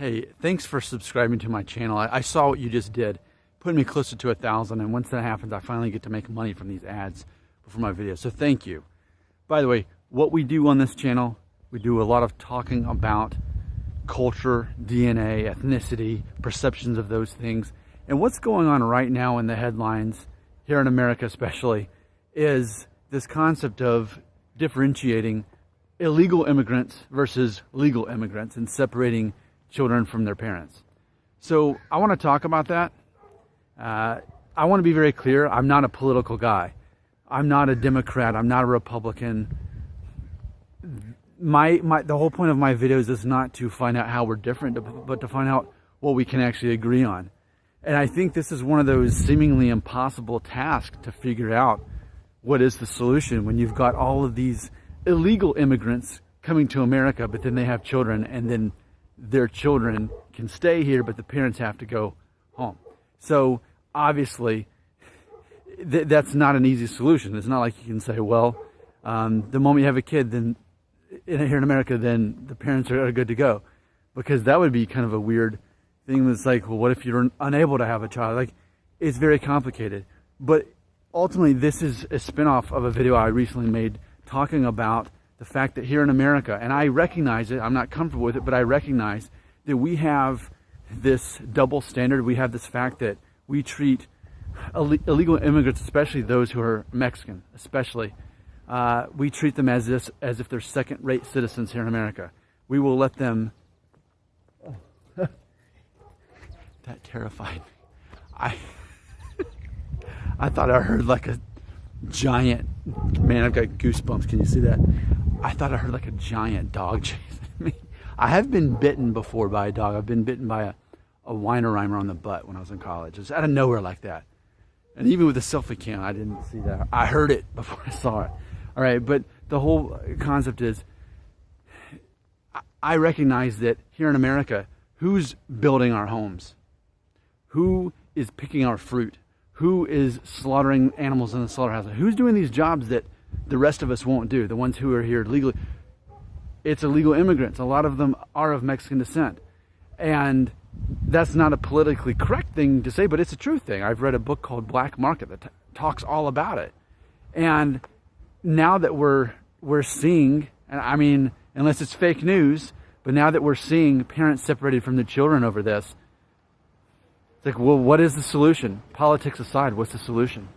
Hey, thanks for subscribing to my channel. I saw what you just did, putting me closer to 1,000, and once that happens, I finally get to make money from these ads for my videos. So thank you. By the way, what we do on this channel, we do a lot of talking about culture, DNA, ethnicity, perceptions of those things. And what's going on right now in the headlines, here in America especially, is this concept of differentiating illegal immigrants versus legal immigrants and separating children from their parents. So I want to talk about that. I want to be very clear. I'm not a political guy. I'm not a Democrat. I'm not a Republican. The whole point of my videos is not to find out how we're different, but to find out what we can actually agree on. And I think this is one of those seemingly impossible tasks to figure out what is the solution when you've got all of these illegal immigrants coming to America, but then they have children, and then their children can stay here, but the parents have to go home. So obviously, that's not an easy solution. It's not like you can say, well, the moment you have a kid, then here in America, then the parents are good to go, because that would be kind of a weird thing. That's like, well, what if you're unable to have a child? Like, it's very complicated. But ultimately, this is a spinoff of a video I recently made talking about the fact that here in America, and I recognize it, I'm not comfortable with it, but I recognize that we have this double standard. We have this fact that we treat illegal immigrants, especially those who are Mexican, especially, we treat them as if they're second-rate citizens here in America. We will let them... That terrified me. I thought I heard like a giant... Man, I've got goosebumps. Can you see that? I thought I heard like a giant dog chasing me. I have been bitten before by a dog. I've been bitten by a Weimaraner on the butt when I was in college. It's out of nowhere like that. And even with a selfie cam, I didn't see that. I heard it before I saw it. All right, but the whole concept is, I recognize that here in America, who's building our homes? Who is picking our fruit? Who is slaughtering animals in the slaughterhouse? Who's doing these jobs that the rest of us won't do, the ones who are here legally? It's illegal immigrants. A lot of them are of Mexican descent. And that's not a politically correct thing to say, but it's a true thing. I've read a book called Black Market that talks all about it. And now that we're seeing, and I mean, unless it's fake news, but now that we're seeing parents separated from their children over this, it's like, well, what is the solution? Politics aside, what's the solution?